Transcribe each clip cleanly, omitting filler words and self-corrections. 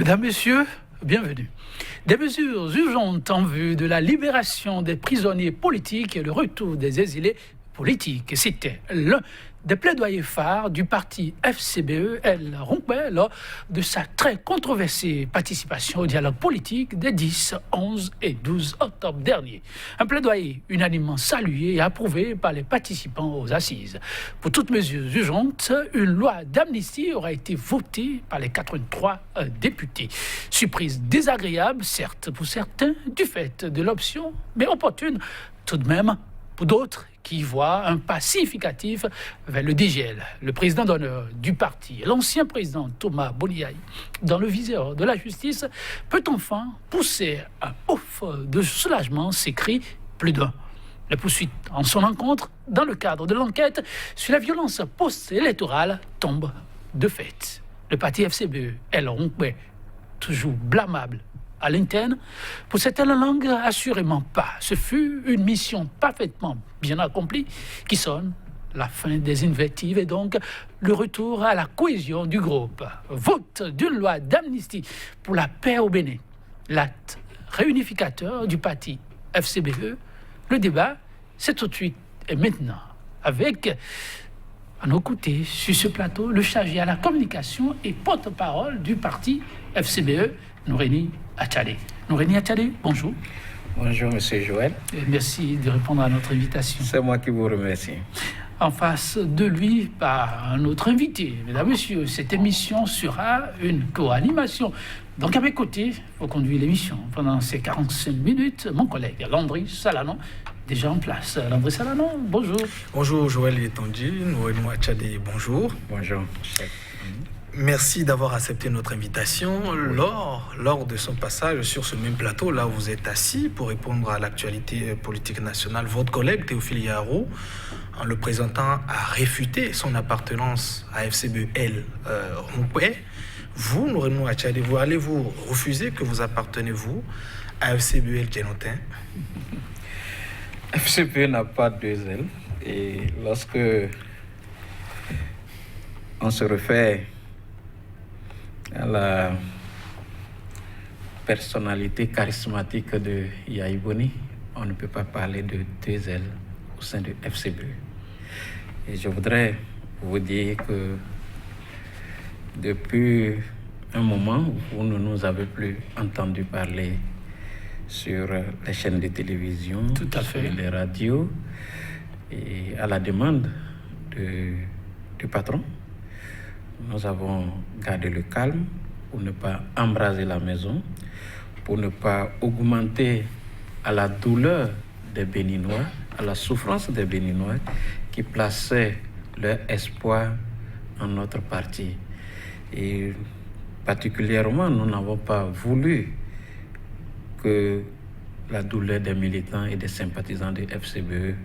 Mesdames, Messieurs, bienvenue. Des mesures urgentes en vue de la libération des prisonniers politiques et le retour des exilés politiques. C'était l'un des plaidoyers phares du parti FCBE, El Rompé, lors de sa très controversée participation au dialogue politique des 10, 11 et 12 octobre dernier. Un plaidoyer unanimement salué et approuvé par les participants aux assises. Pour toute mesure urgente, une loi d'amnistie aura été votée par les 83 députés. Surprise désagréable, certes, pour certains, du fait de l'option, mais opportune tout de même pour d'autres qui voient un pas significatif vers le dégel. Le président d'honneur du parti, l'ancien président Thomas Boniaï, dans le viseur de la justice, peut enfin pousser un ouf de soulagement, s'écrit plus d'un. La poursuite en son encontre, dans le cadre de l'enquête sur la violence post-électorale, tombe de fait. Le parti FCBE, El Rompé, toujours blâmable à l'interne, pour certaines langues, assurément pas. Ce fut une mission parfaitement bien accomplie qui sonne la fin des invectives et donc le retour à la cohésion du groupe. Vote d'une loi d'amnistie pour la paix au Bénin, l'acte réunificateur du parti FCBE. Le débat, c'est tout de suite et maintenant avec, à nos côtés, sur ce plateau, le chargé à la communication et porte-parole du parti FCBE, Nouréni Atchadé. Nouréni Atchadé, bonjour. Bonjour, monsieur Joël. Et merci de répondre à notre invitation. C'est moi qui vous remercie. En face de lui, par un autre invité. Mesdames, Messieurs, cette émission sera une co-animation. Donc, à mes côtés, pour conduire l'émission pendant ces 45 minutes, mon collègue Landry Salanon, déjà en place. Landry Salanon, bonjour. Bonjour, Joël Etanji. Nouréni Atchadé, bonjour. Bonjour. Merci d'avoir accepté notre invitation lors de son passage sur ce même plateau, là où vous êtes assis, pour répondre à l'actualité politique nationale. Votre collègue Théophile Yarou, en le présentant, a réfuté son appartenance à FCBE El Rompé. Vous, Nouréni Atchadé, allez-vous refuser que vous appartenez, vous, à FCBE El Djenotin? FCBE n'a pas deux ailes. Et lorsque on se refait à la personnalité charismatique de Yahi Boni, on ne peut pas parler de deux ailes au sein de FCBE. Et je voudrais vous dire que depuis un moment, vous ne nous avez plus entendu parler sur les chaînes de télévision, tout à fait, sur les radios, et à la demande du patron. Nous avons gardé le calme pour ne pas embraser la maison, pour ne pas augmenter à la douleur des Béninois, à la souffrance des Béninois qui plaçaient leur espoir en notre parti. Et particulièrement, nous n'avons pas voulu que la douleur des militants et des sympathisants de FCBE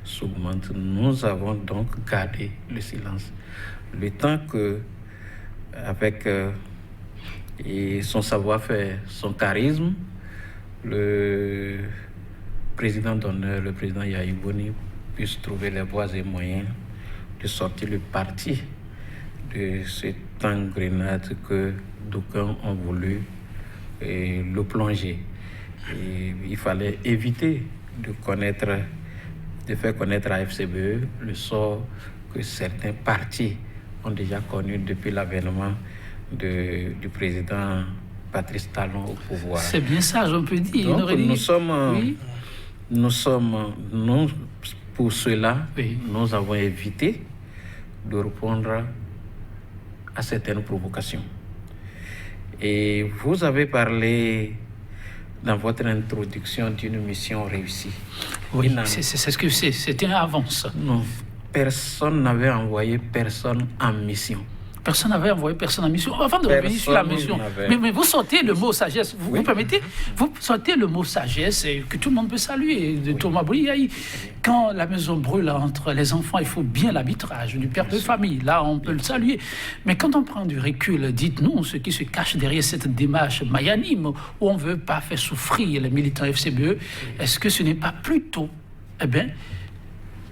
s'augmente. Nous avons donc gardé le silence. Le temps que, avec son savoir-faire, son charisme, le président d'honneur, le président Yahi Boni, puisse trouver les voies et moyens de sortir le parti de cette engrenade que d'aucuns ont voulu le plonger. Et il fallait éviter de faire connaître à FCBE le sort que certains partis ont déjà connu depuis l'avènement du président Patrice Talon au pouvoir. C'est bien ça, on peut dire. Donc, nous sommes, pour cela, oui, nous avons évité de répondre à certaines provocations. Et vous avez parlé dans votre introduction d'une mission réussie. Oui, c'est ce que c'est. C'était une avance. Non. Personne n'avait envoyé personne en mission. Personne n'avait envoyé personne en mission. Avant de revenir sur la mission, mais vous sortez le mot sagesse, vous permettez? Vous sortez le mot sagesse que tout le monde peut saluer, de Thomas Boniaï. Quand la maison brûle entre les enfants, il faut bien l'arbitrage du père de famille. Là, on peut le saluer. Mais quand on prend du recul, dites-nous ce qui se cache derrière cette démarche magnanime où on ne veut pas faire souffrir les militants FCBE. Est-ce que ce n'est pas plutôt,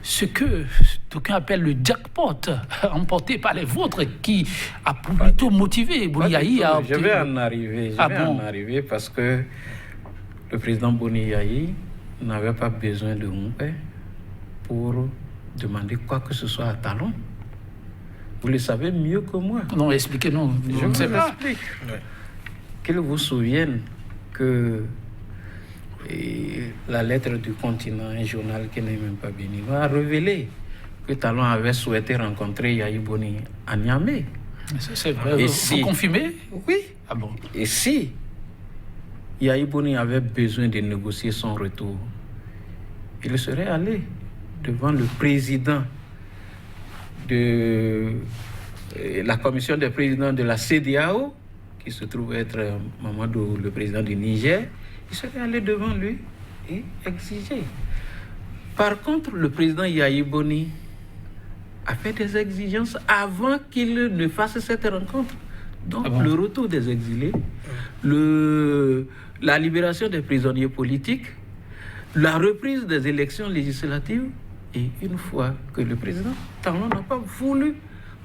ce que d'aucuns appellent le jackpot, emporté par les vôtres, qui a plutôt motivé Boni Yayi à Je vais en arriver parce que le président Boni Yayi n'avait pas besoin de Moumpé pour demander quoi que ce soit à Talon. Vous le savez mieux que moi. Non, expliquez-nous. Je vous explique. Ouais. Qu'il vous souvienne que la lettre du continent, un journal qui n'est même pas béninois, a révélé que Talon avait souhaité rencontrer Yayi Boni à Niamey. C'est vrai. Vous confirmez? Oui. Ah bon? Et si Yayi Boni avait besoin de négocier son retour, il serait allé devant le président de la commission des présidents de la CEDEAO, qui se trouve être Mamadou, le président du Niger. Il serait allé devant lui et exiger. Par contre, le président Yayi Boni a fait des exigences avant qu'il ne fasse cette rencontre. Donc, le retour des exilés, la libération des prisonniers politiques, la reprise des élections législatives, et une fois que le président Talon n'a pas voulu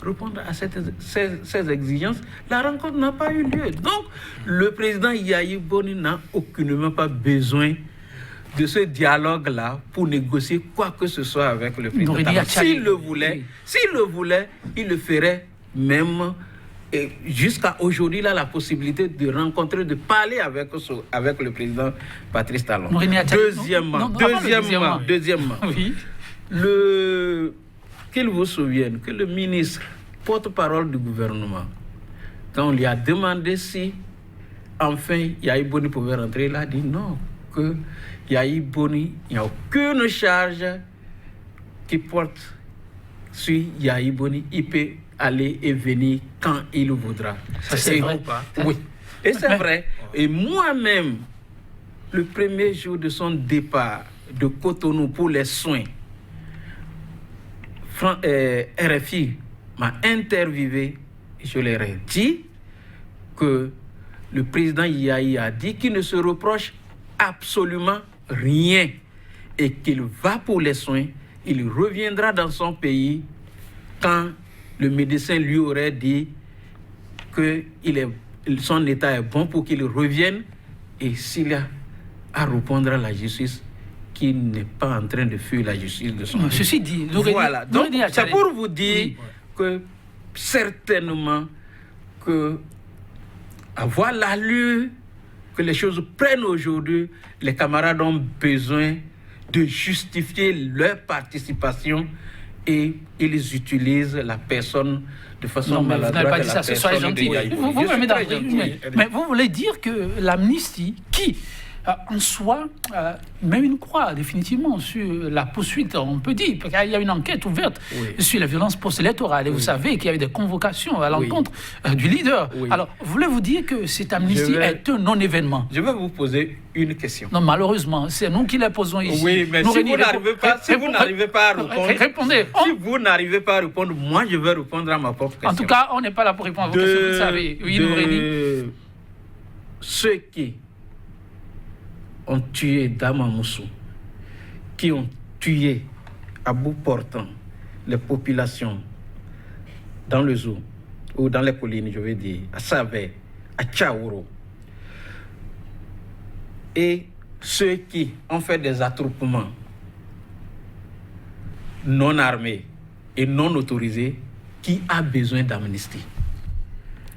répondre à ces exigences, la rencontre n'a pas eu lieu. Donc, le président Yayi Boni n'a aucunement pas besoin de ce dialogue-là pour négocier quoi que ce soit avec le président Talon. S'il le voulait, il le ferait même. Et jusqu'à aujourd'hui, il a la possibilité de rencontrer, de parler avec le président Patrice Talon. Deuxièmement, oui. Qu'il vous souvienne que le ministre, porte-parole du gouvernement, quand on lui a demandé si enfin Yayi Boni pouvait rentrer, il a dit non, que Yayi Boni, il n'y a aucune charge qui porte sur Yayi Boni, il peut aller et venir quand il voudra. Ça, c'est vrai ou pas? Oui, et c'est vrai. Et moi-même, le premier jour de son départ de Cotonou pour les soins, RFI m'a interviewé, je leur ai dit que le président Yayi a dit qu'il ne se reproche absolument rien et qu'il va pour les soins, il reviendra dans son pays quand le médecin lui aurait dit que son état est bon pour qu'il revienne, et s'il a à répondre à la justice, qu'il n'est pas en train de fuir la justice de son pays. Ceci dit, voilà. Donc, c'est pour vous dire que certainement que avoir l'allure que les choses prennent aujourd'hui, les camarades ont besoin de justifier leur participation et ils utilisent la personne de façon maladroite. Vous n'avez pas dit ça, soyez gentil. Mais vous voulez dire que l'amnistie, qui en soi met une croix définitivement sur la poursuite, on peut dire, parce qu'il y a une enquête ouverte sur la violence post-électorale, et vous savez qu'il y a eu des convocations à l'encontre du leader. Alors, voulez-vous dire que cette amnistie est un non-événement? Je vais vous poser une question. Non, malheureusement, c'est nous qui la posons ici. Oui, mais si vous n'arrivez pas à répondre, répondez. Si vous n'arrivez pas à répondre, moi je vais répondre à ma propre question. En tout cas, on n'est pas là pour répondre à vos questions, vous savez. Oui, Nouréni. Ceux qui ont tué Dama Moussou, qui ont tué à bout portant les populations dans le zoo, ou dans les collines, je veux dire, à Savé, à Tchaouro, et ceux qui ont fait des attroupements non armés et non autorisés, qui a besoin d'amnistie?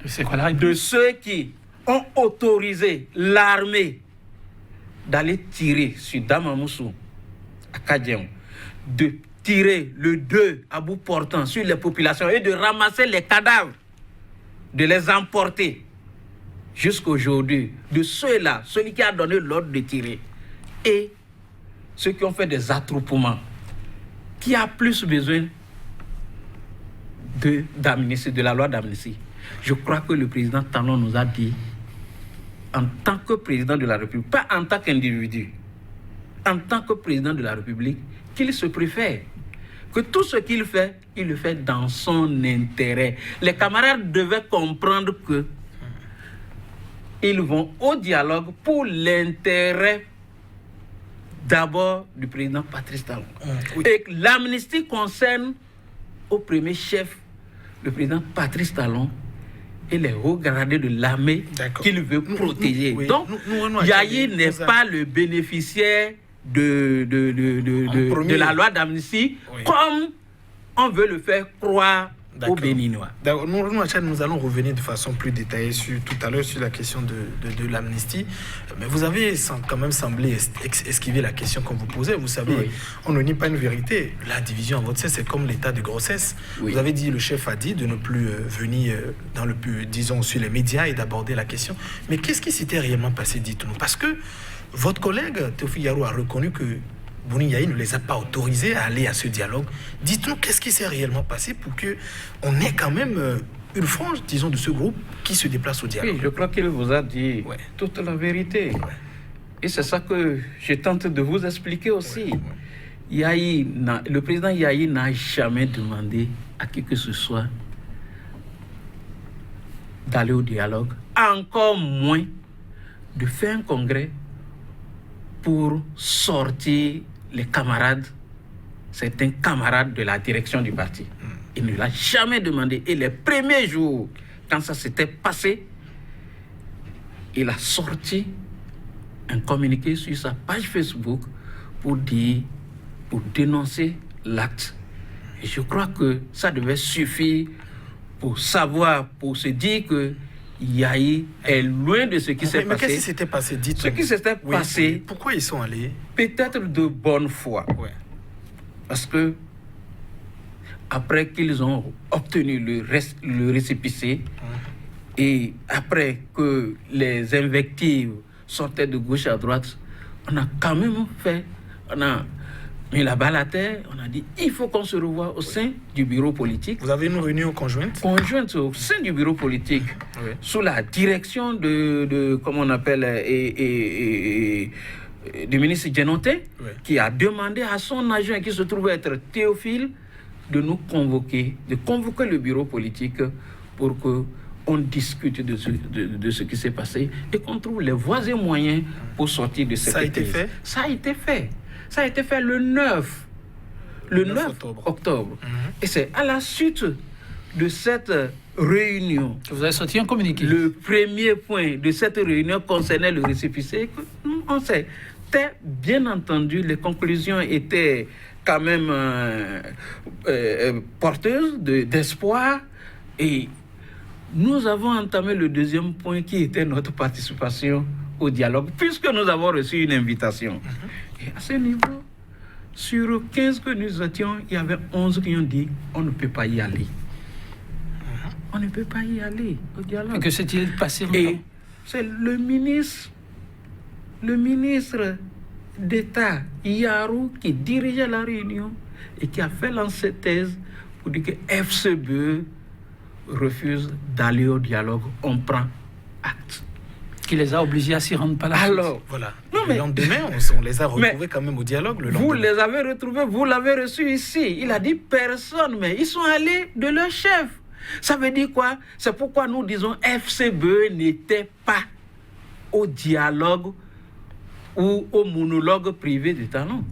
C'est quoi la de ceux qui ont autorisé l'armée d'aller tirer sur Damamoussou, à Kadjem, de tirer le 2 à bout portant sur les populations et de ramasser les cadavres, de les emporter jusqu'aujourd'hui, de ceux-là, celui qui a donné l'ordre de tirer, et ceux qui ont fait des attroupements, qui a plus besoin d'amnistie, de la loi d'amnistie? Je crois que le président Talon nous a dit, en tant que président de la République, pas en tant qu'individu, en tant que président de la République, qu'il se préfère. Que tout ce qu'il fait, il le fait dans son intérêt. Les camarades devaient comprendre que ils vont au dialogue pour l'intérêt d'abord du président Patrice Talon. Oui. Et l'amnistie concerne au premier chef le président Patrice Talon et les hauts gradés de l'armée qu'il veut protéger. Oui. Donc, Yahi n'est pas le bénéficiaire de la loi d'amnistie, comme on veut le faire croire aux Béninois. Nous allons revenir de façon plus détaillée tout à l'heure sur la question de l'amnistie. Mais vous avez quand même semblé esquiver la question qu'on vous posait. Vous savez, on ne nie pas une vérité. La division en votre sein, c'est comme l'état de grossesse. Vous avez dit, le chef a dit de ne plus venir disons, sur les médias et d'aborder la question. Mais qu'est-ce qui s'était réellement passé, dites-nous? Parce que votre collègue Théophile Yarou a reconnu que Bouni Yahi ne les a pas autorisés à aller à ce dialogue. Dites-nous, qu'est-ce qui s'est réellement passé pour qu'on ait quand même une frange, disons, de ce groupe qui se déplace au dialogue? Oui, je crois qu'il vous a dit toute la vérité. Et c'est ça que je tente de vous expliquer aussi. Le président Yahi n'a jamais demandé à qui que ce soit d'aller au dialogue, encore moins de faire un congrès pour sortir les camarades, certains camarades de la direction du parti. Il ne l'a jamais demandé. Et les premiers jours, quand ça s'était passé, il a sorti un communiqué sur sa page Facebook pour dénoncer l'acte. Et je crois que ça devait suffire pour se dire que Yahi est loin de ce qui s'est passé. Mais qu'est-ce qui s'était passé? Dites-nous. Ce qui s'était passé. Pourquoi ils sont allés? Peut-être de bonne foi. Parce que après qu'ils ont obtenu le récépissé et après que les invectives sortaient de gauche à droite, on a quand même mis la balle à terre, on a dit il faut qu'on se revoie au sein du bureau politique. Vous avez une réunion conjointe? Conjointe au sein du bureau politique, sous la direction de comment on appelle, du ministre Djenoté, qui a demandé à son agent qui se trouvait être Théophile de nous convoquer, de convoquer le bureau politique pour qu'on discute de ce qui s'est passé et qu'on trouve les voies et moyens pour sortir de cette crise. Ça a été fait? Ça a été fait. Ça a été fait le 9 octobre. Et c'est à la suite de cette réunion que vous avez sorti un communiqué. Le premier point de cette réunion concernait le récépissé. On sait, bien entendu, les conclusions étaient quand même porteuses d'espoir. Et nous avons entamé le deuxième point qui était notre participation au dialogue, puisque nous avons reçu une invitation. Et à ce niveau, sur 15 que nous étions, il y avait 11 qui ont dit on ne peut pas y aller. On ne peut pas y aller au dialogue. Et que s'est-il passé? Et c'est le ministre d'État, Yarou, qui dirigeait la réunion et qui a fait l'enthèse pour dire que FCBE refuse d'aller au dialogue. On prend acte. Qui les a obligés à s'y rendre par la suite. Alors, voilà. Le lendemain, on les a retrouvés quand même au dialogue. Vous les avez retrouvés, vous l'avez reçu ici. Il a dit personne, mais ils sont allés de leur chef. Ça veut dire quoi? C'est pourquoi nous disons FCBE n'était pas au dialogue ou au monologue privé de Talon.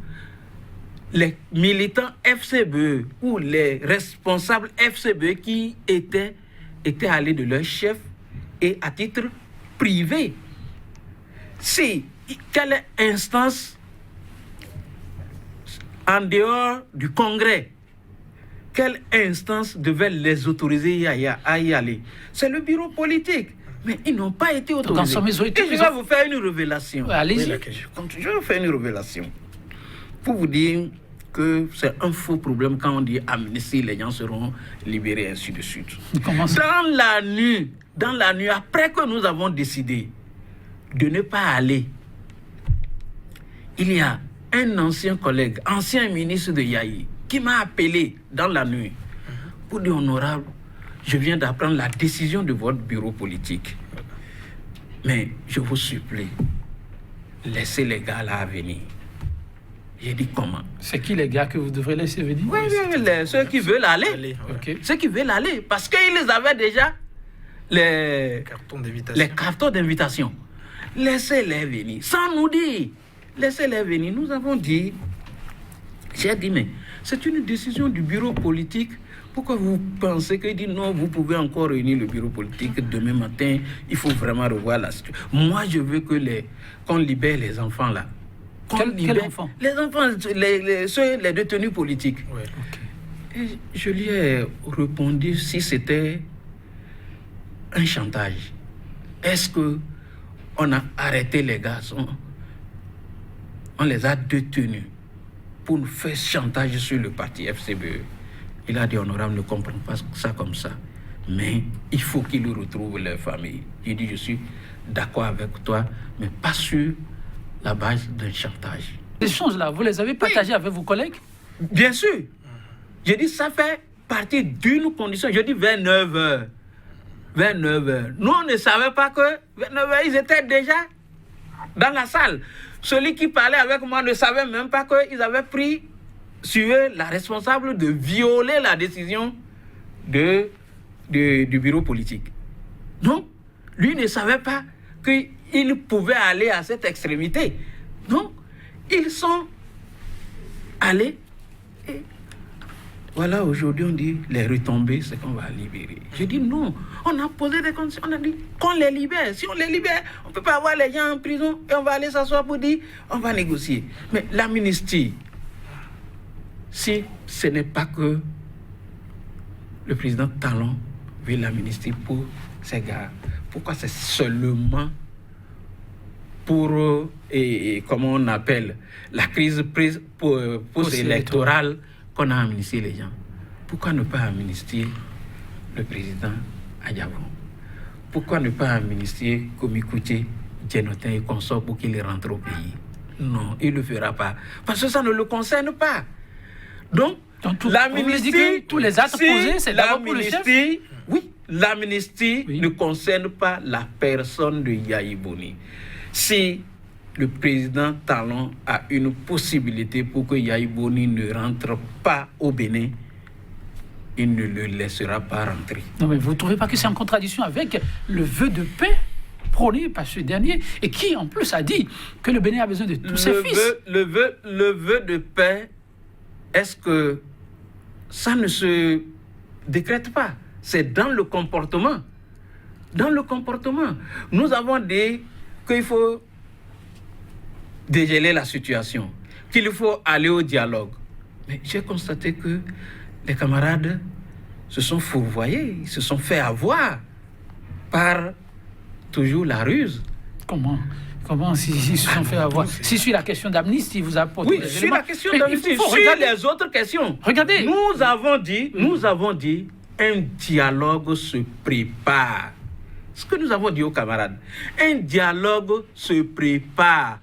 Les militants FCBE ou les responsables FCBE qui étaient allés de leur chef et à titre privé. Quelle instance en dehors du Congrès, quelle instance devait les autoriser à y aller? C'est le bureau politique. Mais ils n'ont pas été autorisés. Et je vais vous faire une révélation. Allez-y. Je vais vous faire une révélation. Pour vous dire que c'est un faux problème quand on dit amnistie, les gens seront libérés, ainsi de suite. Dans la nuit, après que nous avons décidé de ne pas aller, il y a un ancien collègue, ancien ministre de Yahi, qui m'a appelé dans la nuit pour dire honorable, je viens d'apprendre la décision de votre bureau politique. Mais je vous supplie, laissez les gars là venir. J'ai dit comment? C'est qui les gars que vous devrez laisser venir? Oui, ceux qui veulent aller. Okay. Ceux qui veulent aller. Parce qu'ils avaient déjà les cartons d'invitation. Laissez-les venir. Sans nous dire. laissez-les venir. Nous avons dit, j'ai dit, mais c'est une décision du bureau politique. Pourquoi vous pensez qu'il dit non, vous pouvez encore réunir le bureau politique demain matin, il faut vraiment revoir la situation. Moi, je veux qu'on libère les enfants là. Quel enfant? Les enfants, les détenus politiques. Ouais. Et je lui ai répondu si c'était un chantage. Est-ce qu'on a arrêté les garçons? On les a détenus pour nous faire chantage sur le parti FCBE. Il a dit, honorable, ne comprend pas ça comme ça. Mais il faut qu'ils retrouvent leur famille. Il dit, je suis d'accord avec toi, mais pas sur la base d'un chantage. Ces choses-là, vous les avez partagées avec vos collègues? Bien sûr. J'ai dit, ça fait partie d'une condition. Je dis vers 9h. Vers 9h. Nous, on ne savait pas que vers 9h, ils étaient déjà dans la salle. Celui qui parlait avec moi ne savait même pas qu'ils avaient pris sur eux la responsable de violer la décision du bureau politique. Donc, lui ne savait pas qu'il pouvait aller à cette extrémité. Donc, ils sont allés et voilà, aujourd'hui on dit les retombées, c'est qu'on va libérer. Je dis non, on a posé des conditions, on a dit qu'on les libère. Si on les libère, on ne peut pas avoir les gens en prison et on va aller s'asseoir pour dire on va négocier. Mais l'amnistie, si ce n'est pas que le président Talon veut l'amnistie pour ces gars, pourquoi c'est seulement pour, comment on appelle, la crise post-électorale qu'on a amnistié les gens? Pourquoi ne pas amnistier le président Adjabon? Pourquoi ne pas amnistier Komikouché, Djenotin et consorts pour qu'il rentre au pays? Non, il ne le fera pas. Parce que ça ne le concerne pas. Donc l'amnistie, tous les actes posés, c'est d'abord pour le chef. Oui, l'amnistie ne concerne pas la personne de Yahi Boni. Si le président Talon a une possibilité pour que Yahi Boni ne rentre pas au Bénin, il ne le laissera pas rentrer. Non, mais vous ne trouvez pas que c'est en contradiction avec le vœu de paix prôné par ce dernier et qui, en plus, a dit que le Bénin a besoin de tous ses fils? Le vœu de paix, est-ce que ça ne se décrète pas? C'est dans le comportement. Dans le comportement. Nous avons dit qu'il faut dégeler la situation, qu'il faut aller au dialogue. Mais j'ai constaté que les camarades se sont fourvoyés, ils se sont fait avoir par toujours la ruse. Comment s'ils se sont fait avoir? Si sur la question d'amnistie, vous apportez oui, sur la question d'amnistie, sur les autres questions. Regardez. Nous avons dit, un dialogue se prépare. Ce que nous avons dit aux camarades, un dialogue se prépare.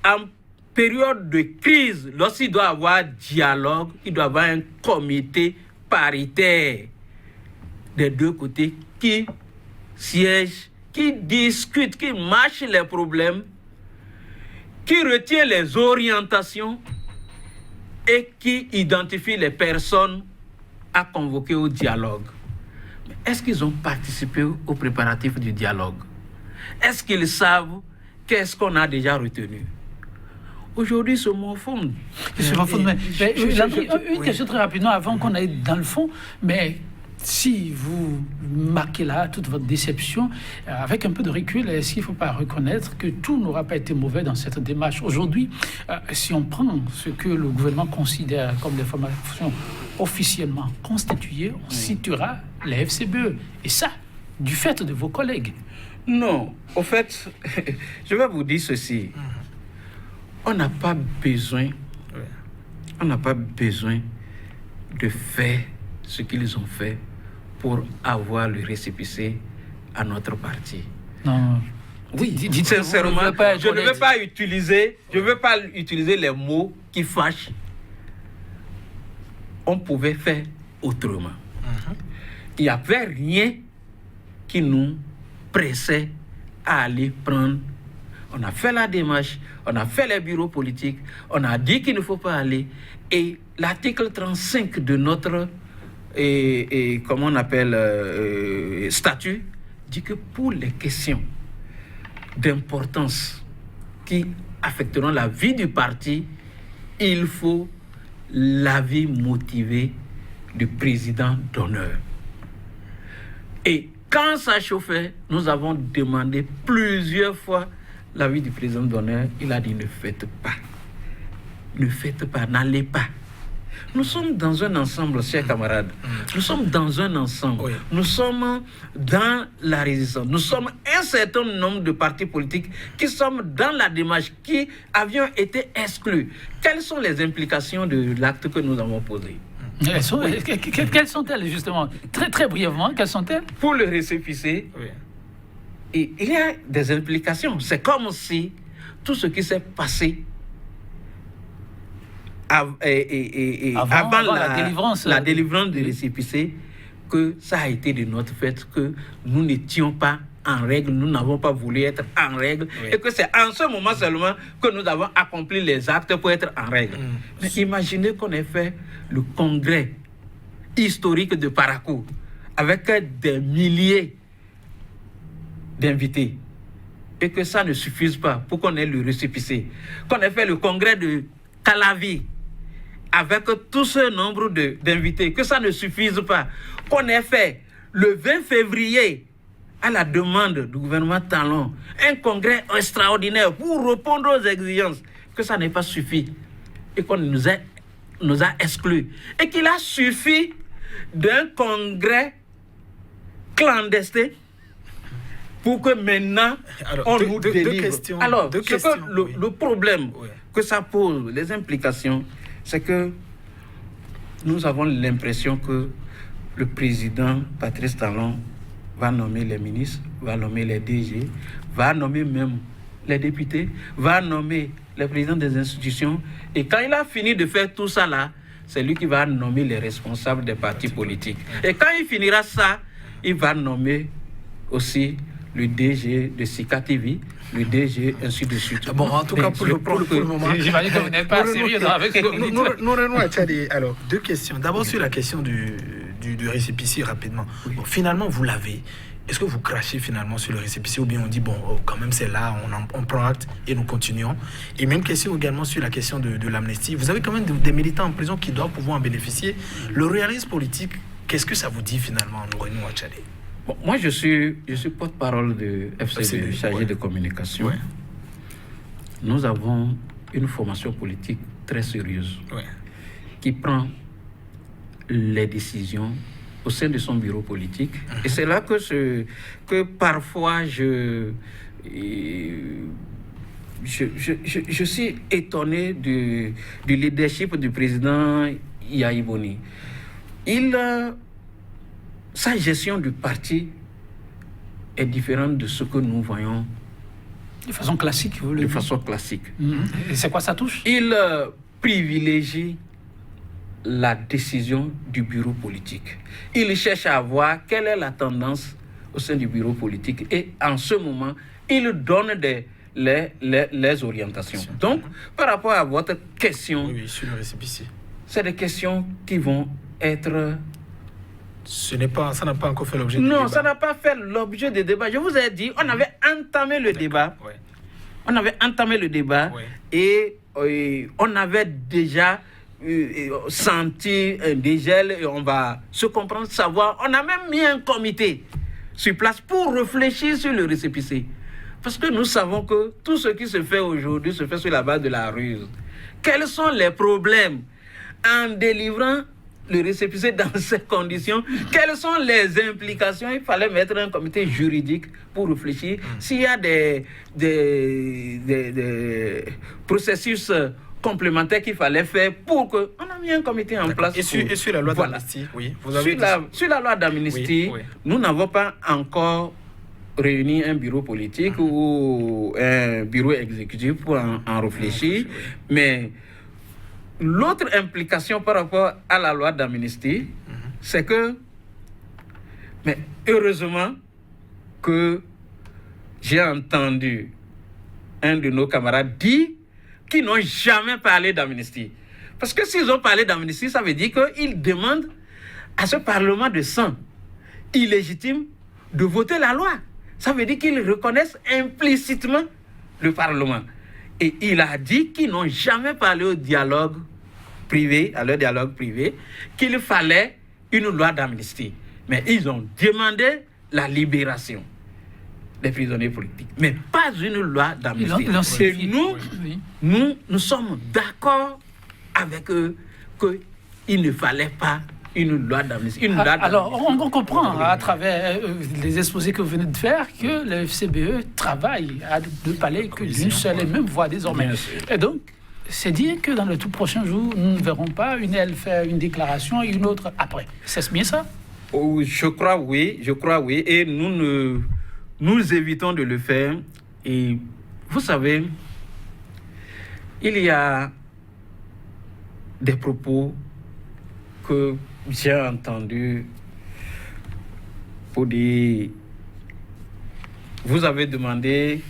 En période de crise, lorsqu'il doit y avoir dialogue, il doit y avoir un comité paritaire des deux côtés qui siège, qui discute, qui marche les problèmes, qui retient les orientations et qui identifie les personnes à convoquer au dialogue. Est-ce qu'ils ont participé aux préparatifs du dialogue? Est-ce qu'ils savent qu'est-ce qu'on a déjà retenu? Aujourd'hui, ce mot fond. Une question très rapidement avant qu'on aille dans le fond, mais si vous marquez là toute votre déception, avec un peu de recul, est-ce qu'il ne faut pas reconnaître que tout n'aura pas été mauvais dans cette démarche? Aujourd'hui, si on prend ce que le gouvernement considère comme des formations officiellement constituées, on situera les FCBE. Et ça, du fait de vos collègues. Non, au fait, je vais vous dire ceci. On n'a pas besoin de faire ce qu'ils ont fait pour avoir le récépissé à notre parti. Non. Oui, sincèrement, je ne veux pas utiliser les mots qui fâchent. On pouvait faire autrement. Il n'y avait rien qui nous pressait à aller prendre. On a fait la démarche, on a fait les bureaux politiques, on a dit qu'il ne faut pas aller. Et l'article 35 de notre comment on appelle, statut dit que pour les questions d'importance qui affecteront la vie du parti, il faut l'avis motivé du président d'honneur. Et quand ça chauffait, nous avons demandé plusieurs fois l'avis du président d'honneur. Il a dit ne faites pas. Ne faites pas, n'allez pas. Nous sommes dans un ensemble, chers camarades. Nous sommes dans un ensemble. Oui. Nous sommes dans la résistance. Nous sommes un certain nombre de partis politiques qui sommes dans la démarche, qui avions été exclus. Quelles sont les implications de l'acte que nous avons posé? Quelles sont-elles, justement? Très, très brièvement, quelles sont-elles? Pour le récépissé, oui. Et il y a des implications. C'est comme si tout ce qui s'est passé avant la délivrance du récépissé, que ça a été de notre fait que nous n'étions pas en règle, nous n'avons pas voulu être en règle, oui. Et que c'est en ce moment seulement que nous avons accompli les actes pour être en règle. Mais imaginez qu'on ait fait le congrès historique de Parakou avec des milliers d'invités et que ça ne suffise pas pour qu'on ait le récépissé. Qu'on ait fait le congrès de Calavi avec tout ce nombre d'invités, que ça ne suffise pas. Qu'on ait fait le 20 février, à la demande du gouvernement Talon, un congrès extraordinaire pour répondre aux exigences, que ça n'ait pas suffi et qu'on nous a exclus. Et qu'il a suffi d'un congrès clandestin pour que maintenant on nous délivre. Deux questions. Alors, le problème que ça pose, les implications, c'est que nous avons l'impression que le président Patrice Talon va nommer les ministres, va nommer les DG, va nommer même les députés, va nommer les présidents des institutions. Et quand il a fini de faire tout ça là, c'est lui qui va nommer les responsables des partis politiques. Et quand il finira ça, il va nommer aussi le DG de Sika TV, le DG, ainsi de suite. Bon, en tout cas, pour le moment... J'imagine que vous n'êtes pas sérieux avec ce que vous dites. Nous revenons à Tchadé. Alors, deux questions. D'abord, sur la question du récépissé, rapidement. Bon, finalement, vous l'avez. Est-ce que vous crachez finalement sur le récépissé ou bien on dit, bon, quand même, c'est là, on prend acte et nous continuons? Et même question également sur la question de l'amnistie. Vous avez quand même des militants en prison qui doivent pouvoir en bénéficier. Le réalisme politique, qu'est-ce que ça vous dit finalement, nous revenons à Tchadé? Bon, moi, je suis porte-parole de FCD, chargé de communication. Ouais. Nous avons une formation politique très sérieuse qui prend les décisions au sein de son bureau politique. Et c'est là que parfois je suis étonné du leadership du président Yahi Boni. Sa gestion du parti est différente de ce que nous voyons. De façon classique, vous voulez dire? De façon classique. Et c'est quoi sa touche? Il privilégie la décision du bureau politique. Il cherche à voir quelle est la tendance au sein du bureau politique et en ce moment, il donne les orientations. Donc, par rapport à votre question, sur le récépissé, c'est des questions qui vont être... Ça n'a pas encore fait l'objet de débat. Non, ça n'a pas fait l'objet de débat. Je vous ai dit, on avait entamé le débat. Ouais. On avait entamé le débat et on avait déjà senti un dégel et on va se comprendre, savoir. On a même mis un comité sur place pour réfléchir sur le récépissé. Parce que nous savons que tout ce qui se fait aujourd'hui se fait sur la base de la ruse. Quels sont les problèmes en délivrant le récépissé dans ces conditions? Quelles sont les implications? Il fallait mettre un comité juridique pour réfléchir. S'il y a des processus complémentaires qu'il fallait faire pour que... On a mis un comité en place. Et sur la loi d'amnistie, vous avez sur la loi d'amnistie, nous n'avons pas encore réuni un bureau politique ou un bureau exécutif pour en réfléchir, mais... L'autre implication par rapport à la loi d'amnistie, c'est que, mais heureusement que j'ai entendu un de nos camarades dire qu'ils n'ont jamais parlé d'amnistie. Parce que s'ils ont parlé d'amnistie, ça veut dire qu'ils demandent à ce Parlement de sang illégitime de voter la loi. Ça veut dire qu'ils reconnaissent implicitement le Parlement. Et il a dit qu'ils n'ont jamais parlé au dialogue privé, qu'il fallait une loi d'amnistie. Mais ils ont demandé la libération des prisonniers politiques, mais pas une loi d'amnistie. Et nous sommes d'accord avec eux qu'il ne fallait pas une loi d'amnistie. Alors, on comprend à travers les exposés que vous venez de faire que le FCBE travaille à ne parler que d'une seule et même voix désormais. Et donc, c'est dire que dans le tout prochain jour, nous ne verrons pas une elle faire une déclaration et une autre après. C'est bien ça? Je crois oui. Et nous évitons de le faire. Et vous savez, il y a des propos que j'ai entendus pour dire, vous avez demandé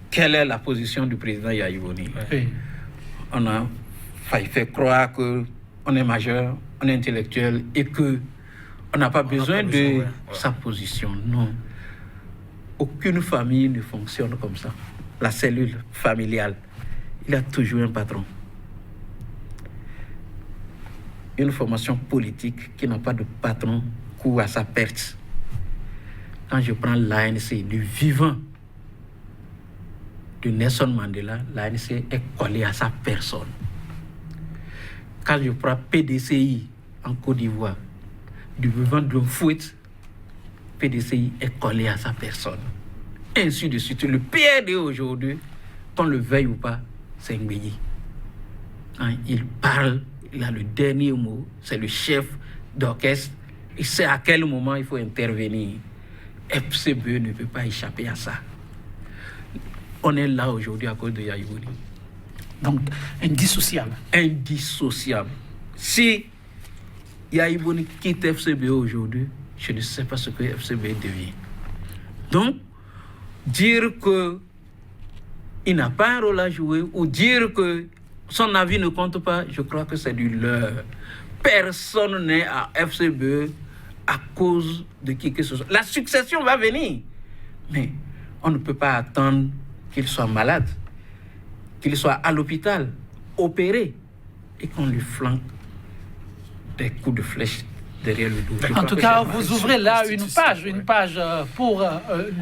quelle est la position du président Yaya Boni. Oui. On a fait croire qu'on est majeur, on est intellectuel et qu'on n'a pas besoin de sa position. Non. Aucune famille ne fonctionne comme ça. La cellule familiale, il y a toujours un patron. Une formation politique qui n'a pas de patron court à sa perte. Quand je prends l'ANC, du vivant de Nelson Mandela, l'ANC est collée à sa personne. Quand je prends PDCI en Côte d'Ivoire, du vivant de Fouet, PDCI est collé à sa personne. Ainsi de suite. Le PRD aujourd'hui, qu'on le veuille ou pas, c'est Ngbeyi. Il parle, il a le dernier mot, c'est le chef d'orchestre. Il sait à quel moment il faut intervenir. FCBE ne peut pas échapper à ça. On est là aujourd'hui à cause de Yaya Boni. Donc, indissociable. Indissociable. Si Yaya Boni quitte FCBE aujourd'hui, je ne sais pas ce que FCBE devient. Donc, dire qu'il n'a pas un rôle à jouer ou dire que son avis ne compte pas, je crois que c'est du leurre. Personne n'est à FCBE à cause de qui que ce soit. La succession va venir, mais on ne peut pas attendre qu'il soit malade, qu'il soit à l'hôpital, opéré, et qu'on lui flanque des coups de flèche derrière le dos. En tout cas, vous ouvrez là une page pour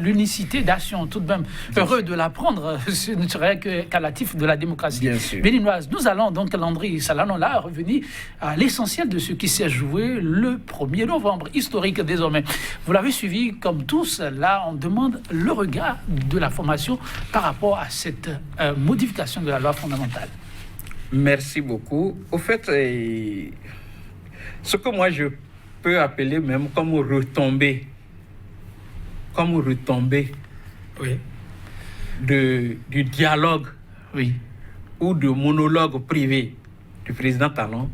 l'unicité d'action, tout de même. Heureux de l'apprendre, ce ne serait qu'à l'actif de la démocratie béninoise. Nous allons donc, Landry Salanola, revenir à l'essentiel de ce qui s'est joué le 1er novembre, historique désormais. Vous l'avez suivi comme tous, là, on demande le regard de la formation par rapport à cette modification de la loi fondamentale. Merci beaucoup. Au fait, ce que moi je peux appeler même comme retombée oui, du dialogue, oui, ou de monologue privé du président Talon,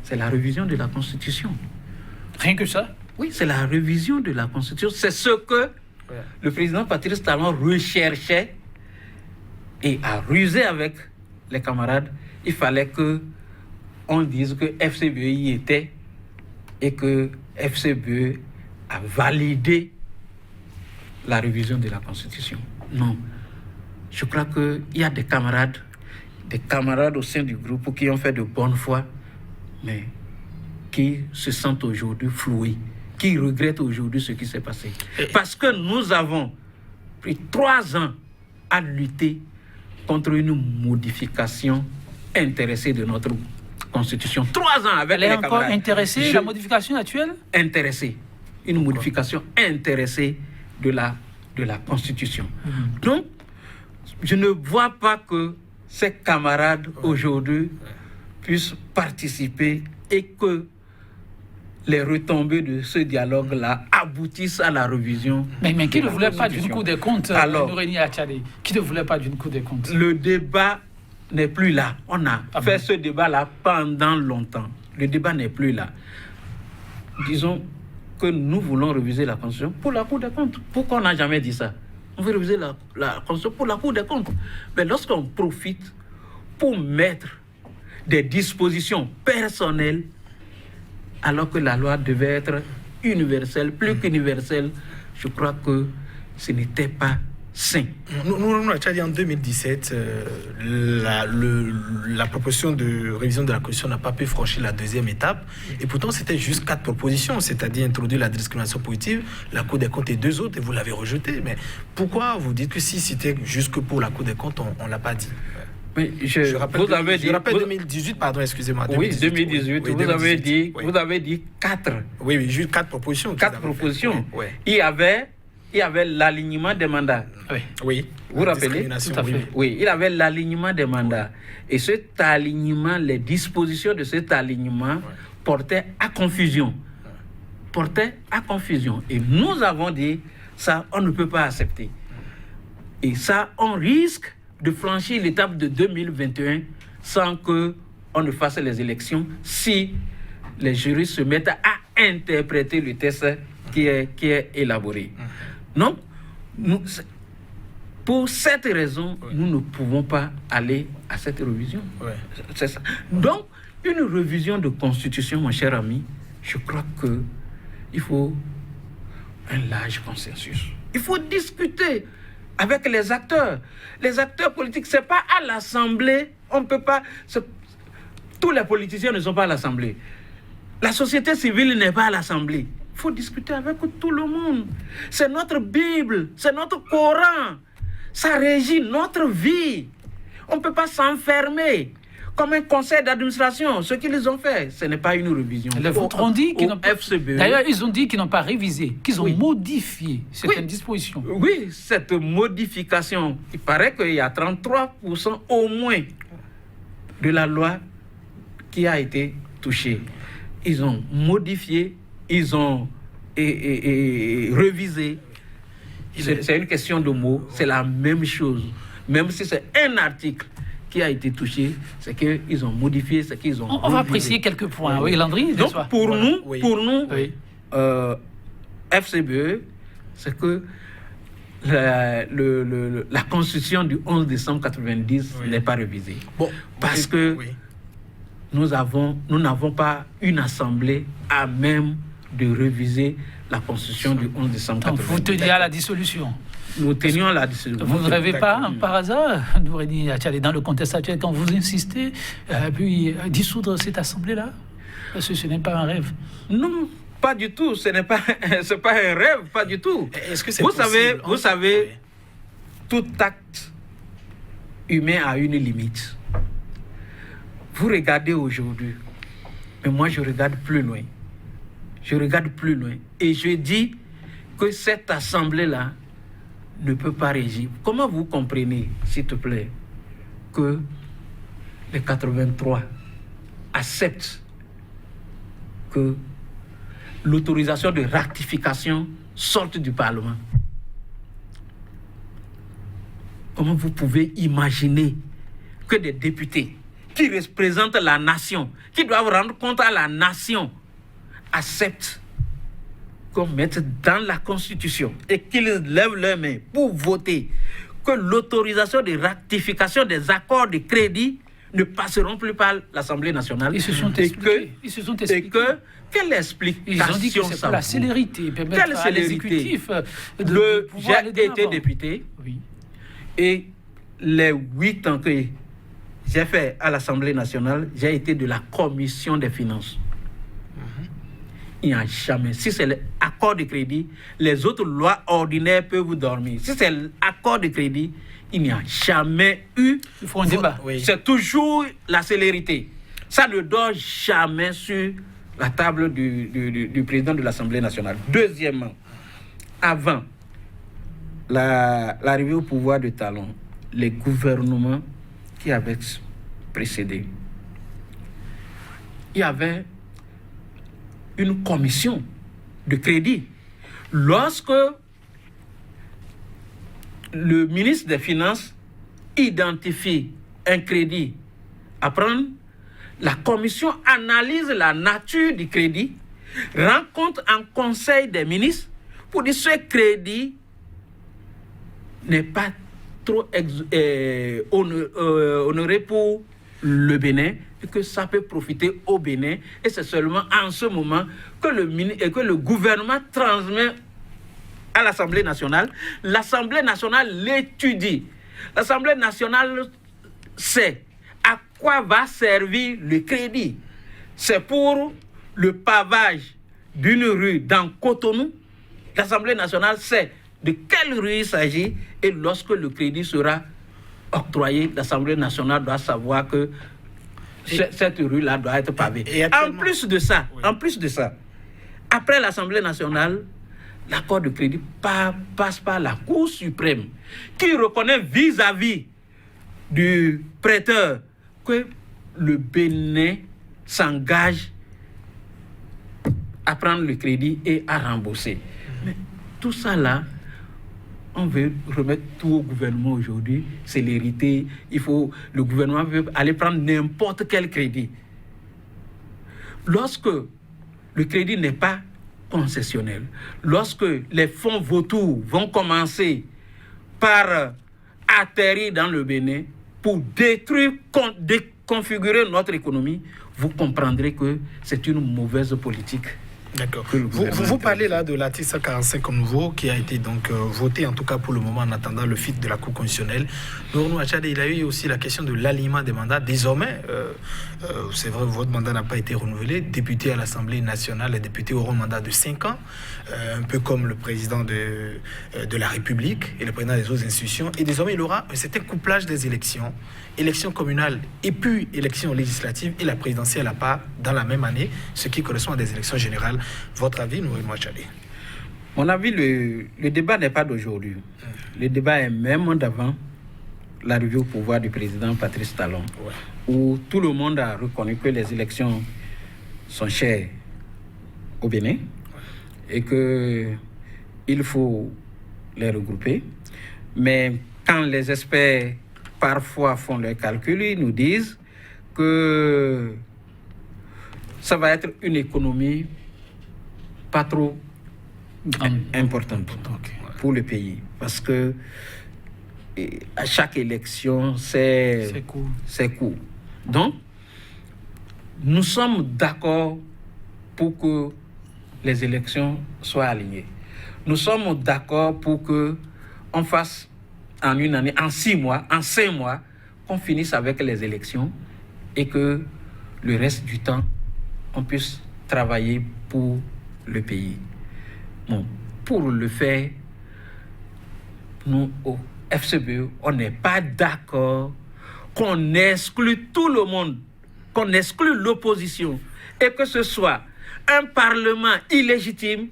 c'est la révision de la Constitution. Rien que ça? Oui, c'est la révision de la Constitution. C'est ce que le président Patrice Talon recherchait et a rusé avec les camarades. Il fallait qu'on dise que FCBE y était et que FCBE a validé la révision de la Constitution. Non. Je crois qu'il y a des camarades au sein du groupe qui ont fait de bonne foi, mais qui se sentent aujourd'hui floués, qui regrettent aujourd'hui ce qui s'est passé. Parce que nous avons pris 3 ans à lutter contre une modification intéressée de notre Constitution. 3 ans avec les camarades. Elle est encore intéressée, la modification actuelle? Intéressée. Une modification intéressée de la Constitution. Donc, je ne vois pas que ces camarades aujourd'hui puissent participer et que les retombées de ce dialogue-là aboutissent à la révision. Mais qui ne voulait pas d'une Cour des comptes, Noureni Achadé? Qui ne voulait pas d'une Cour des comptes? Le débat n'est plus là. On a fait ce débat-là pendant longtemps. Le débat n'est plus là. Disons que nous voulons réviser la Constitution pour la Cour des comptes. Pourquoi on n'a jamais dit ça? On veut réviser la Constitution pour la Cour des comptes. Mais lorsqu'on profite pour mettre des dispositions personnelles, alors que la loi devait être universelle, plus qu'universelle, je crois que ce n'était pas sain. Nous, tu as dit en 2017, la proposition de révision de la Constitution n'a pas pu franchir la deuxième étape. Et pourtant, c'était juste 4 propositions, c'est-à-dire introduire la discrimination positive, la Cour des comptes et 2 autres, et vous l'avez rejeté. Mais pourquoi vous dites que si c'était juste que pour la Cour des comptes, on ne l'a pas dit? Mais je rappelle 2018, pardon, excusez-moi. Oui, 2018, oui, vous avez dit 4. Oui, juste 4 propositions. 4 propositions. Oui. Il y avait l'alignement des mandats. Oui. Vous vous rappelez? Tout à fait. Oui, il y avait l'alignement des mandats. Et cet alignement, les dispositions de cet alignement portaient à confusion. Et nous avons dit, ça, on ne peut pas accepter. Et ça, on risque de franchir l'étape de 2021 sans qu'on ne fasse les élections si les juristes se mettent à interpréter le texte qui est élaboré. Donc, pour cette raison, nous ne pouvons pas aller à cette révision. C'est ça. Donc, une révision de constitution, mon cher ami, je crois qu'il faut un large consensus. Il faut discuter avec les acteurs. Les acteurs politiques, ce n'est pas à l'Assemblée. On ne peut pas... Tous les politiciens ne sont pas à l'Assemblée. La société civile n'est pas à l'Assemblée. Il faut discuter avec tout le monde. C'est notre Bible, c'est notre Coran. Ça régit notre vie. On ne peut pas s'enfermer. Comme un conseil d'administration, ce qu'ils ont fait, ce n'est pas une révision. Les vôtres ont dit qu'ils n'ont pas... FCBE. D'ailleurs, ils ont dit qu'ils n'ont pas révisé, qu'ils ont modifié certaines dispositions. Oui, cette modification, il paraît qu'il y a 33% au moins de la loi qui a été touchée. Ils ont modifié, ils ont révisé. C'est une question de mots, c'est la même chose. Même si c'est un article qui a été touché, c'est qu'ils ont modifié, c'est qu'ils ont... On va préciser quelques points. Oui, Landry. Donc, pour nous, FCBE, c'est que la Constitution du 11 décembre 1990 n'est pas révisée. Parce que nous n'avons pas une assemblée à même de réviser la Constitution du 11 décembre 1990. Donc, vous teniez à la dissolution. Nous tenions à la dissolution. Vous ne rêvez pas, par hasard, Nouredine Achale, dans le contexte actuel, quand vous insistez, puis dissoudre cette assemblée-là? Parce que ce n'est pas un rêve. Non, pas du tout. Ce n'est pas, c'est pas un rêve, pas du tout. Est-ce que c'est vous savez, tout acte humain a une limite. Vous regardez aujourd'hui, mais moi je regarde plus loin. Et je dis que cette assemblée-là ne peut pas régir. Comment vous comprenez, s'il te plaît, que les 83 acceptent que l'autorisation de ratification sorte du Parlement? Comment vous pouvez imaginer que des députés qui représentent la nation, qui doivent rendre compte à la nation, acceptent qu'on mette dans la Constitution et qu'ils lèvent leurs mains pour voter que l'autorisation de ratification des accords de crédit ne passeront plus par l'Assemblée nationale? Ils se sont expliqués. Et que quelle explication? Ils ont dit que c'est pour la célérité, permettre à l'exécutif de pouvoir aller de l'avant. J'ai été député, et les 8 ans que j'ai fait à l'Assemblée nationale, j'ai été de la commission des finances. Il n'y a jamais. Si c'est l'accord de crédit, les autres lois ordinaires peuvent dormir. Si c'est l'accord de crédit, il n'y a jamais eu... Il faut un débat. C'est toujours la célérité. Ça ne dort jamais sur la table du président de l'Assemblée nationale. Deuxièmement, avant l'arrivée au pouvoir de Talon, les gouvernements qui avaient précédé, il y avait une commission de crédit. Lorsque le ministre des Finances identifie un crédit à prendre, la commission analyse la nature du crédit, rencontre un conseil des ministres pour dire que ce crédit n'est pas trop honoré pour le Bénin et que ça peut profiter au Bénin. Et c'est seulement en ce moment que le gouvernement transmet à l'Assemblée nationale. L'Assemblée nationale l'étudie. L'Assemblée nationale sait à quoi va servir le crédit. C'est pour le pavage d'une rue dans Cotonou. L'Assemblée nationale sait de quelle rue il s'agit et lorsque le crédit sera octroyé, l'Assemblée nationale doit savoir que cette rue-là doit être pavée. En plus de ça, après l'Assemblée nationale, l'accord de crédit passe par la Cour suprême qui reconnaît vis-à-vis du prêteur que le Bénin s'engage à prendre le crédit et à rembourser. Mais tout ça là, on veut remettre tout au gouvernement aujourd'hui, c'est l'hérité, le gouvernement veut aller prendre n'importe quel crédit. Lorsque le crédit n'est pas concessionnel, lorsque les fonds vautours vont commencer par atterrir dans le Bénin pour détruire, déconfigurer notre économie, vous comprendrez que c'est une mauvaise politique. D'accord. Vous parlez là de l'article 145 comme nouveau qui a été donc voté en tout cas pour le moment en attendant le FIT de la Cour constitutionnelle. Nournou Achade, il y a eu aussi la question de l'alignement des mandats. Désormais, c'est vrai, votre mandat n'a pas été renouvelé. Député à l'Assemblée nationale, les députés auront un mandat de 5 ans, un peu comme le président de la République et le président des autres institutions. Et désormais, il aura un certain couplage des élections communales et puis élections législatives et la présidentielle à part dans la même année, ce qui correspond à des élections générales. Votre avis, Nournou Achade? Mon avis, le débat n'est pas d'aujourd'hui. Le débat est même d'avant l'arrivée au pouvoir du président Patrice Talon, où tout le monde a reconnu que les élections sont chères au Bénin et qu'il faut les regrouper. Mais quand les experts parfois font leurs calculs, ils nous disent que ça va être une économie pas trop importante pour le pays. Parce que à chaque élection, c'est court. Donc, nous sommes d'accord pour que les élections soient alignées. Nous sommes d'accord pour qu'on fasse en une année, en 6 mois, en 5 mois, qu'on finisse avec les élections et que le reste du temps, on puisse travailler pour le pays. Bon, pour le faire, nous, au FCBE, on n'est pas d'accord qu'on exclue tout le monde, qu'on exclue l'opposition et que ce soit un parlement illégitime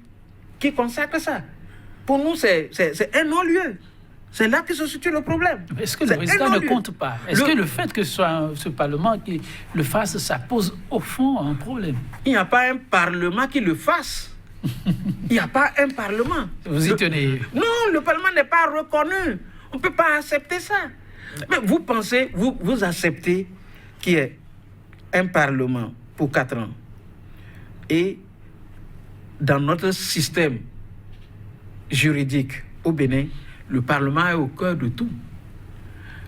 qui consacre ça. Pour nous, c'est un non-lieu. C'est là que se situe le problème. Est-ce que le président ne compte pas? Est-ce que le fait que ce soit ce Parlement qui le fasse, ça pose au fond un problème? Il n'y a pas un Parlement qui le fasse. Il n'y a pas un Parlement. Vous y tenez? Non, le Parlement n'est pas reconnu. On ne peut pas accepter ça. Mais vous pensez, vous acceptez qu'il y ait un Parlement pour 4 ans. Et dans notre système juridique au Bénin, le Parlement est au cœur de tout.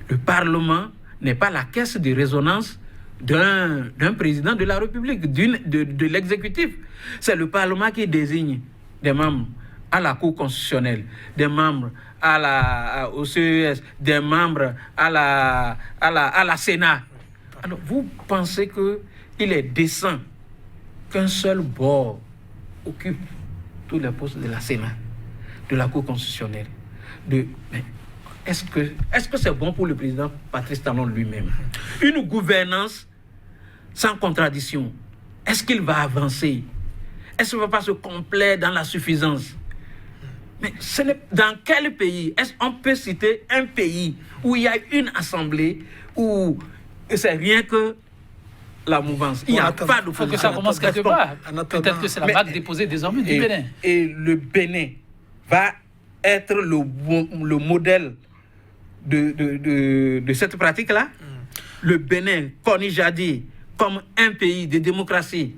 Le Parlement n'est pas la caisse de résonance d'un président de la République, de l'exécutif. C'est le Parlement qui désigne des membres à la Cour constitutionnelle, des membres au CES, des membres à la Sénat. Alors, vous pensez qu'il est décent qu'un seul bord occupe tous les postes de la Sénat, de la Cour constitutionnelle? Mais est-ce que c'est bon pour le président Patrice Talon lui-même? Une gouvernance sans contradiction, est-ce qu'il va avancer? Est-ce qu'il ne va pas se complaire dans la suffisance? Mais dans quel pays? Est-ce qu'on peut citer un pays où il y a une assemblée où c'est rien que la mouvance? Il n'y a pas de... Il faut que ça commence quelque part. Peut-être que c'est la vague déposée désormais du Bénin. Et le Bénin va être le modèle de cette pratique-là. Le Bénin, Koni-Jadi, comme un pays de démocratie,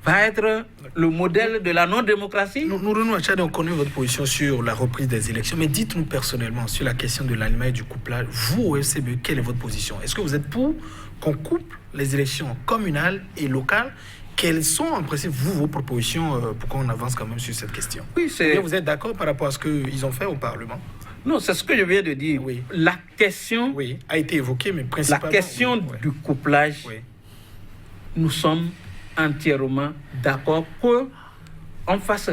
va être le modèle de la non-démocratie. Nournou Achade, on connaît votre position sur la reprise des élections, mais dites-nous personnellement sur la question de l'alignement et du couplage. Vous, au FCBE, quelle est votre position? Est-ce que vous êtes pour qu'on couple les élections communales et locales quelles sont en principe vos propositions pour qu'on avance quand même sur cette question? Oui, vous êtes d'accord par rapport à ce qu'ils ont fait au Parlement? Non, c'est ce que je viens de dire. Oui. La question a été évoquée, mais principalement... La question du couplage, nous sommes entièrement d'accord qu'on fasse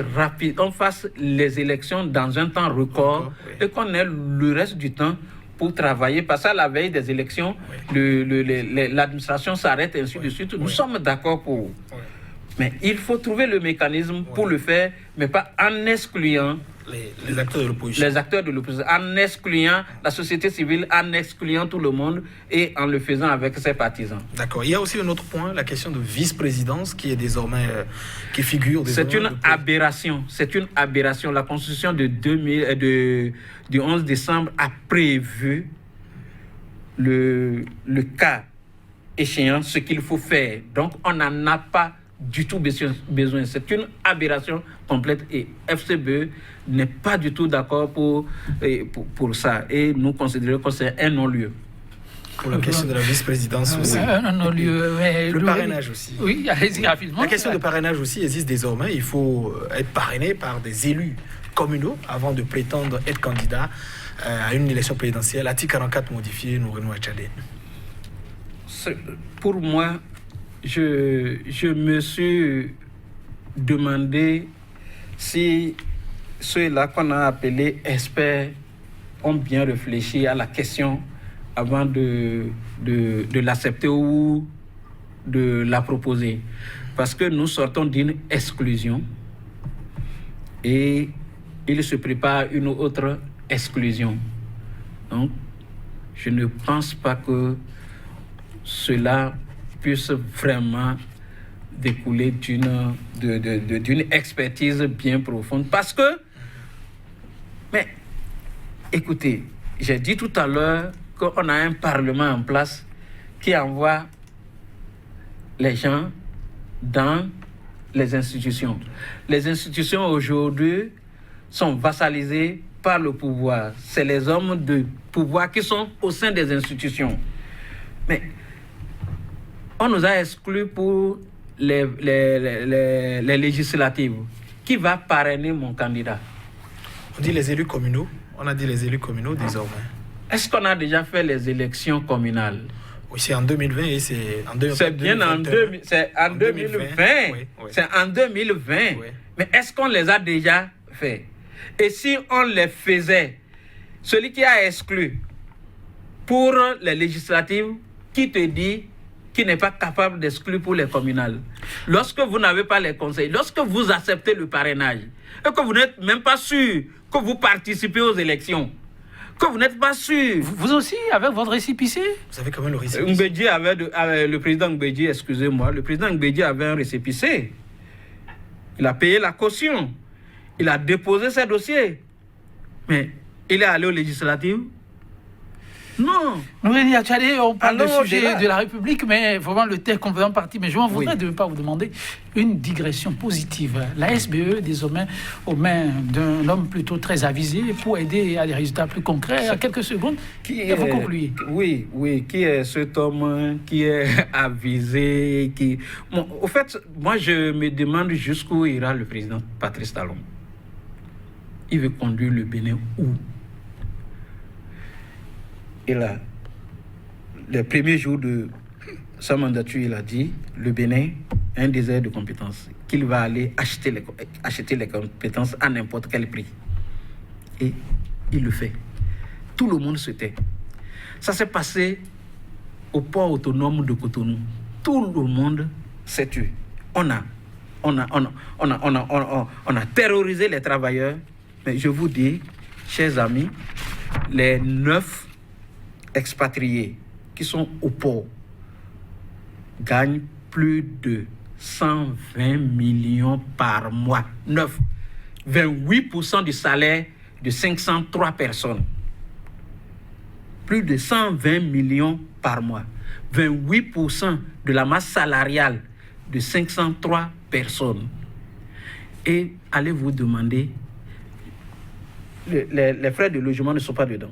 les élections dans un temps record et qu'on ait le reste du temps pour travailler. Parce qu'à la veille des élections, l'administration s'arrête, et ainsi de suite. Nous sommes d'accord pour... Mais il faut trouver le mécanisme pour le faire, mais pas en excluant les acteurs de l'opposition. Les acteurs de l'opposition, en excluant la société civile, en excluant tout le monde et en le faisant avec ses partisans. D'accord. Il y a aussi un autre point, la question de vice-présidence qui est désormais, qui figure désormais. C'est une aberration. C'est une aberration. La Constitution du 11 décembre a prévu le cas échéant, ce qu'il faut faire. Donc, on n'en a pas du tout besoin. C'est une aberration complète et FCBE n'est pas du tout d'accord pour ça. Et nous considérons que c'est un non-lieu. Pour la question de la vice-présidence aussi. Un non-lieu. Le parrainage aussi. Oui, allez-y rapidement. La question de parrainage aussi existe désormais. Il faut être parrainé par des élus communaux avant de prétendre être candidat à une élection présidentielle. Article 44 modifié, nous renouons à Tchadé. Pour moi, je me suis demandé si ceux-là qu'on a appelés experts ont bien réfléchi à la question avant de l'accepter ou de la proposer. Parce que nous sortons d'une exclusion et il se prépare une autre exclusion. Donc, je ne pense pas que cela puisse vraiment découler d'une expertise bien profonde. Parce que, mais écoutez, j'ai dit tout à l'heure qu'on a un parlement en place qui envoie les gens dans les institutions. Les institutions aujourd'hui sont vassalisées par le pouvoir. C'est les hommes de pouvoir qui sont au sein des institutions. Mais on nous a exclus pour les législatives. Qui va parrainer mon candidat? On dit les élus communaux. On a dit les élus communaux désormais. Est-ce qu'on a déjà fait les élections communales? Oui, c'est en 2020 et c'est en 2020. C'est bien en 2020. C'est en 2020. Oui. Mais est-ce qu'on les a déjà fait? Et si on les faisait, celui qui a exclu pour les législatives, qui te dit qui n'est pas capable d'exclure pour les communales? Lorsque vous n'avez pas les conseils, lorsque vous acceptez le parrainage, et que vous n'êtes même pas sûr que vous participez aux élections, que vous n'êtes pas sûr. Vous aussi, avec votre récépissé? Vous avez quand même le récépissé. Le président Mbedji, excusez-moi, le président Mbedji avait un récépissé. Il a payé la caution. Il a déposé ses dossiers. Mais il est allé aux législatives? Non. Oui, on parle du sujet de la République, mais vraiment le thème qu'on veut en partie. Mais je m'en voudrais de ne pas vous demander une digression positive. La SBE, désormais, aux mains d'un homme plutôt très avisé pour aider à des résultats plus concrets. À quelques secondes, vous concluez. Oui. Qui est cet homme qui est avisé Bon, au fait, moi, je me demande jusqu'où ira le président Patrice Talon. Il veut conduire le Bénin où? Et là, les premiers jours de sa mandature, il a dit le Bénin a un désert de compétences, qu'il va aller acheter les compétences à n'importe quel prix. Et il le fait. Tout le monde se tait. Ça s'est passé au port autonome de Cotonou. Tout le monde s'est tué. On a terrorisé les travailleurs. Mais je vous dis, chers amis, les 9 expatriés qui sont au port gagnent plus de 120 millions par mois. 28% du salaire de 503 personnes. Plus de 120 millions par mois. 28% de la masse salariale de 503 personnes. Et allez vous demander, les frais de logement ne sont pas dedans.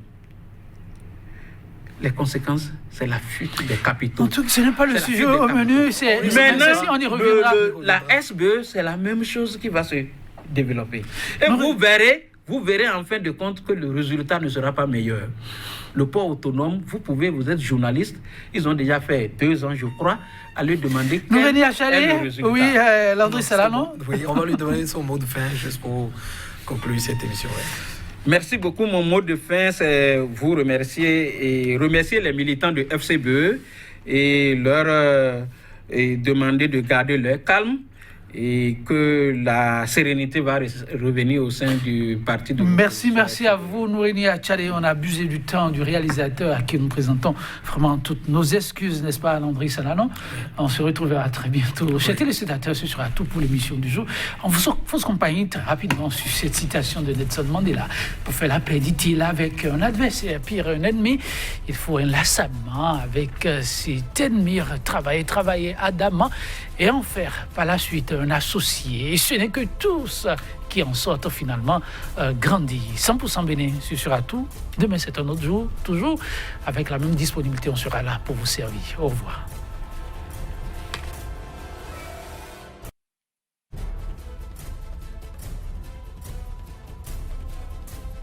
les conséquences, c'est la fuite des capitaux. En tout cas, ce n'est pas le C'est la sujet fuite des au menu, capitaux. c'est Maintenant, on y reviendra. la SBE, c'est la même chose qui va se développer. Et Non, vous verrez en fin de compte que le résultat ne sera pas meilleur. Le port autonome, vous êtes journaliste, ils ont déjà fait 2 ans, je crois, à lui demander Nous quel venons à est le Chalet. résultat. Oui, Landry Salano. Oui, on va lui donner son mot de fin juste pour conclure cette émission. Ouais. Merci beaucoup. Mon mot de fin, c'est vous remercier les militants de FCBE et leur demander de garder leur calme et que la sérénité va revenir au sein du parti de Merci à vous, Nourini Achale. On a abusé du temps du réalisateur à qui nous présentons vraiment toutes nos excuses, n'est-ce pas, Landry Salano? On se retrouvera très bientôt. Chers téléspectateurs, ce sera tout pour l'émission du jour. On vous accompagne très rapidement sur cette citation de Nelson Mandela. Pour faire la paix, dit-il, avec un adversaire, pire un ennemi, il faut inlassablement, avec cet ennemi, travailler ardemment et en faire par la suite un associé. Et ce n'est que tous qui en sortent finalement grandis. 100% béné, ce sera tout. Demain, c'est un autre jour, toujours avec la même disponibilité. On sera là pour vous servir. Au revoir.